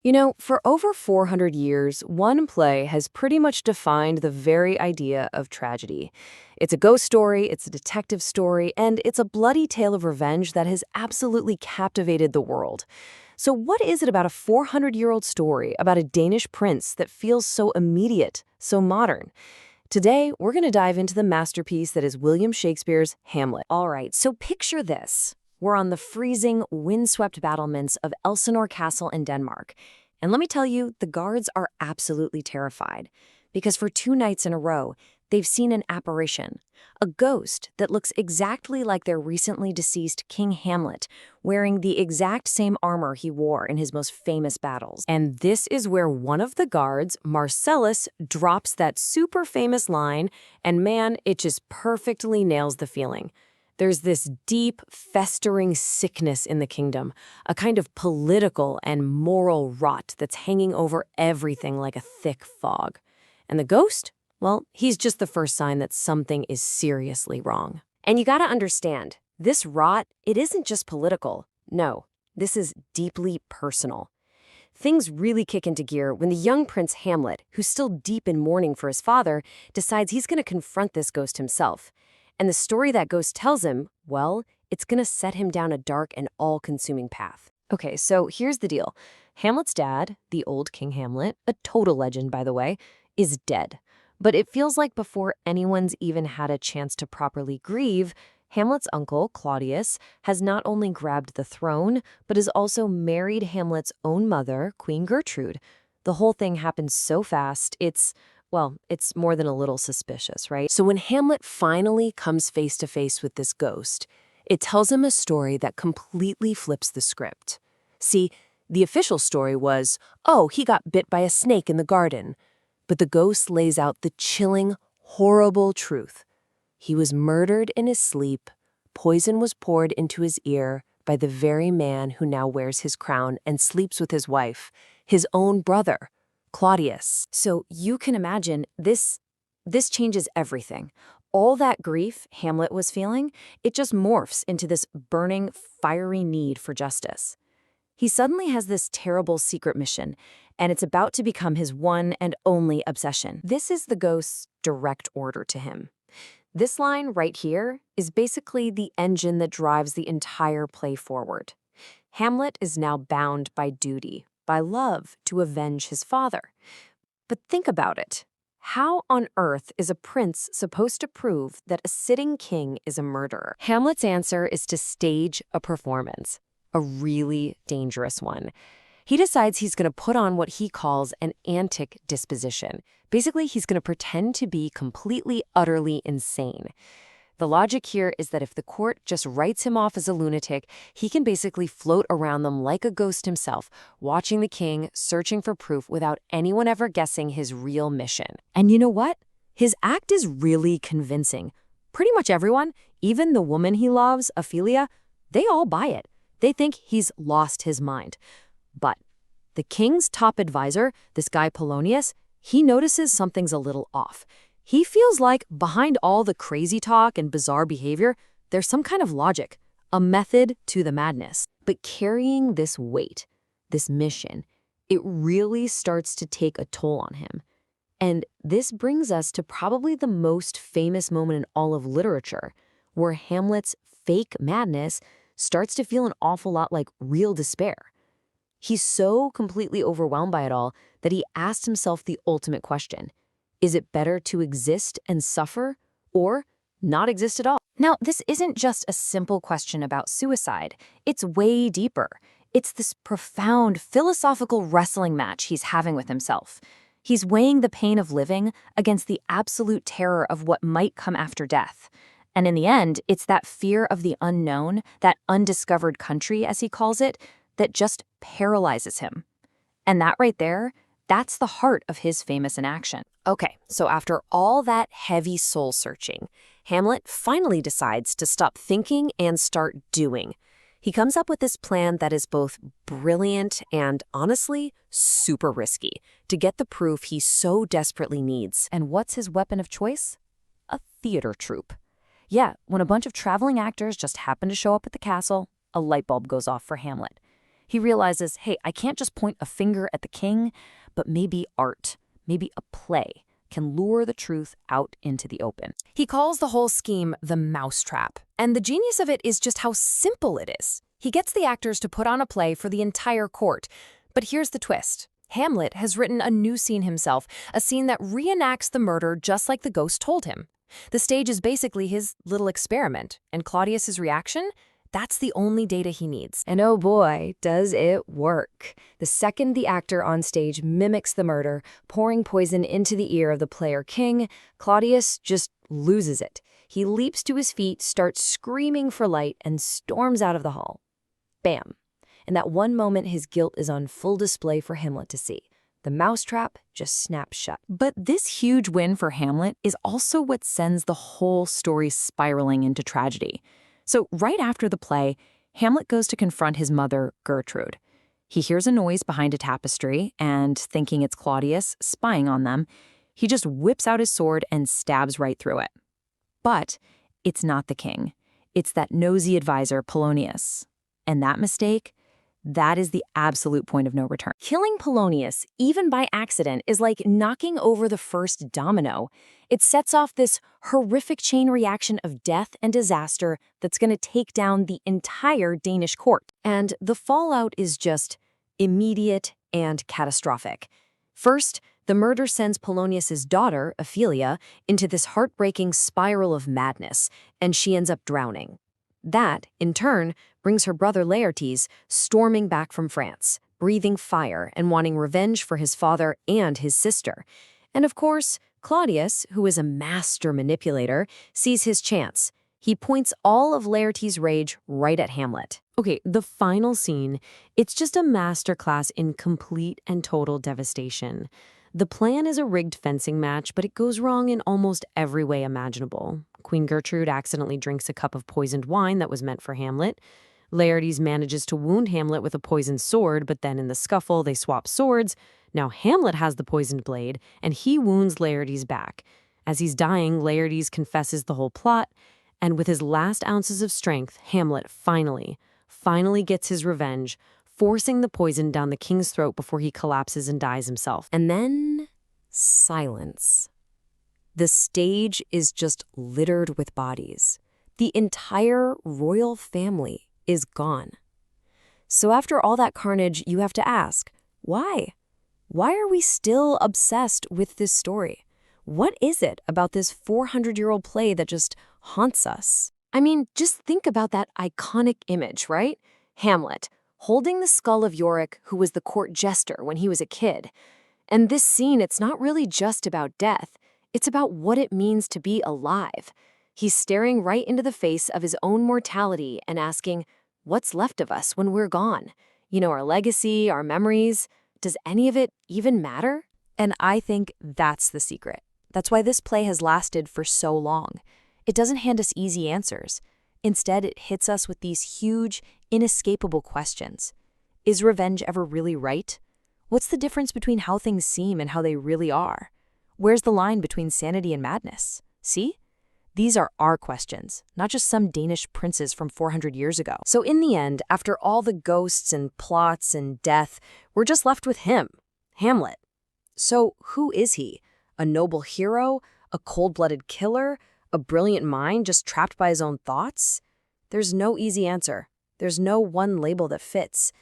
You know, for over 400 years, one play has pretty much defined the very idea of tragedy. It's a ghost story, it's a detective story, and it's a bloody tale of revenge that has absolutely captivated the world. So, what is it about a 400-year-old story about a Danish prince that feels so immediate, so modern? Today, we're going to dive into the masterpiece that is William Shakespeare's Hamlet. All right, so picture this. We're on the freezing, windswept battlements of Elsinore Castle in Denmark. And let me tell you, the guards are absolutely terrified. Because for 2 nights in a row, they've seen an apparition. A ghost that looks exactly like their recently deceased King Hamlet, wearing the exact same armor he wore in his most famous battles. And this is where one of the guards, Marcellus, drops that super famous line, and man, it just perfectly nails the feeling. There's this deep, festering sickness in the kingdom, a kind of political and moral rot that's hanging over everything like a thick fog. And the ghost? Well, he's just the first sign that something is seriously wrong. And you gotta understand, this rot, it isn't just political. No, this is deeply personal. Things really kick into gear when the young Prince Hamlet, who's still deep in mourning for his father, decides he's gonna confront this ghost himself. And the story that ghost tells him, well, it's gonna set him down a dark and all-consuming path. Okay, so here's the deal. Hamlet's dad, the old King Hamlet, a total legend by the way, is dead. But it feels like before anyone's even had a chance to properly grieve, Hamlet's uncle, Claudius, has not only grabbed the throne, but has also married Hamlet's own mother, Queen Gertrude. The whole thing happened so fast, it's more than a little suspicious, right? So when Hamlet finally comes face to face with this ghost, it tells him a story that completely flips the script. See, the official story was, oh, he got bit by a snake in the garden. But the ghost lays out the chilling, horrible truth. He was murdered in his sleep. Poison was poured into his ear by the very man who now wears his crown and sleeps with his wife, his own brother, Claudius. So you can imagine this changes everything. All that grief Hamlet was feeling, it just morphs into this burning, fiery need for justice. He suddenly has this terrible secret mission, and it's about to become his one and only obsession. This is the ghost's direct order to him. This line right here is basically the engine that drives the entire play forward. Hamlet is now bound by duty, by love, to avenge his father. But think about it. How on earth is a prince supposed to prove that a sitting king is a murderer? Hamlet's answer is to stage a performance, a really dangerous one. He decides he's going to put on what he calls an antic disposition. Basically, he's going to pretend to be completely, utterly insane. The logic here is that if the court just writes him off as a lunatic, he can basically float around them like a ghost himself, watching the king, searching for proof without anyone ever guessing his real mission. And you know what? His act is really convincing. Pretty much everyone, even the woman he loves, Ophelia, they all buy it. They think he's lost his mind. But the king's top advisor, this guy Polonius, he notices something's a little off. He feels like behind all the crazy talk and bizarre behavior, there's some kind of logic, a method to the madness. But carrying this weight, this mission, it really starts to take a toll on him. And this brings us to probably the most famous moment in all of literature, where Hamlet's fake madness starts to feel an awful lot like real despair. He's so completely overwhelmed by it all that he asked himself the ultimate question. Is it better to exist and suffer or not exist at all? Now, this isn't just a simple question about suicide. It's way deeper. It's this profound philosophical wrestling match he's having with himself. He's weighing the pain of living against the absolute terror of what might come after death. And in the end, it's that fear of the unknown, that undiscovered country, as he calls it, that just paralyzes him. And that right there, that's the heart of his famous inaction. Okay, so after all that heavy soul-searching, Hamlet finally decides to stop thinking and start doing. He comes up with this plan that is both brilliant and, honestly, super risky to get the proof he so desperately needs. And what's his weapon of choice? A theater troupe. Yeah, when a bunch of traveling actors just happen to show up at the castle, a light bulb goes off for Hamlet. He realizes, hey, I can't just point a finger at the king, but maybe art, maybe a play can lure the truth out into the open. He calls the whole scheme the mousetrap, and the genius of it is just how simple it is. He gets the actors to put on a play for the entire court. But here's the twist. Hamlet has written a new scene himself, a scene that reenacts the murder just like the ghost told him. The stage is basically his little experiment, and Claudius's reaction? That's the only data he needs. And oh boy, does it work. The second the actor on stage mimics the murder, pouring poison into the ear of the player king, Claudius just loses it. He leaps to his feet, starts screaming for light, and storms out of the hall. Bam. In that one moment, his guilt is on full display for Hamlet to see. The mousetrap just snaps shut. But this huge win for Hamlet is also what sends the whole story spiraling into tragedy. So right after the play, Hamlet goes to confront his mother, Gertrude. He hears a noise behind a tapestry, and thinking it's Claudius spying on them, he just whips out his sword and stabs right through it. But it's not the king. It's that nosy advisor, Polonius. And that mistake, that is the absolute point of no return. Killing Polonius, even by accident, is like knocking over the first domino. It sets off this horrific chain reaction of death and disaster that's going to take down the entire Danish court. And the fallout is just immediate and catastrophic. First, the murder sends Polonius's daughter, Ophelia, into this heartbreaking spiral of madness, and she ends up drowning. That, in turn, brings her brother Laertes storming back from France, breathing fire and wanting revenge for his father and his sister. And of course, Claudius, who is a master manipulator, sees his chance. He points all of Laertes' rage right at Hamlet. Okay, the final scene, it's just a masterclass in complete and total devastation. The plan is a rigged fencing match, but it goes wrong in almost every way imaginable. Queen Gertrude accidentally drinks a cup of poisoned wine that was meant for Hamlet. Laertes manages to wound Hamlet with a poisoned sword, but then in the scuffle, they swap swords. Now Hamlet has the poisoned blade, and he wounds Laertes back. As he's dying, Laertes confesses the whole plot, and with his last ounces of strength, Hamlet finally gets his revenge, forcing the poison down the king's throat before he collapses and dies himself. And then, silence. The stage is just littered with bodies. The entire royal family is gone. So after all that carnage, you have to ask, why? Why are we still obsessed with this story? What is it about this 400-year-old play that just haunts us? I mean, just think about that iconic image, right? Hamlet, holding the skull of Yorick, who was the court jester when he was a kid. And this scene, it's not really just about death. It's about what it means to be alive. He's staring right into the face of his own mortality and asking, what's left of us when we're gone? You know, our legacy, our memories. Does any of it even matter? And I think that's the secret. That's why this play has lasted for so long. It doesn't hand us easy answers. Instead, it hits us with these huge, inescapable questions. Is revenge ever really right? What's the difference between how things seem and how they really are? Where's the line between sanity and madness? See? These are our questions, not just some Danish princes from 400 years ago. So in the end, after all the ghosts and plots and death, we're just left with him, Hamlet. So who is he? A noble hero? A cold-blooded killer? A brilliant mind just trapped by his own thoughts? There's no easy answer. There's no one label that fits.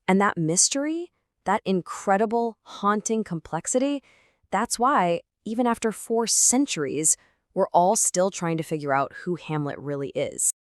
And that mystery, that incredible, haunting complexity, that's why, even after 4 centuries, we're all still trying to figure out who Hamlet really is.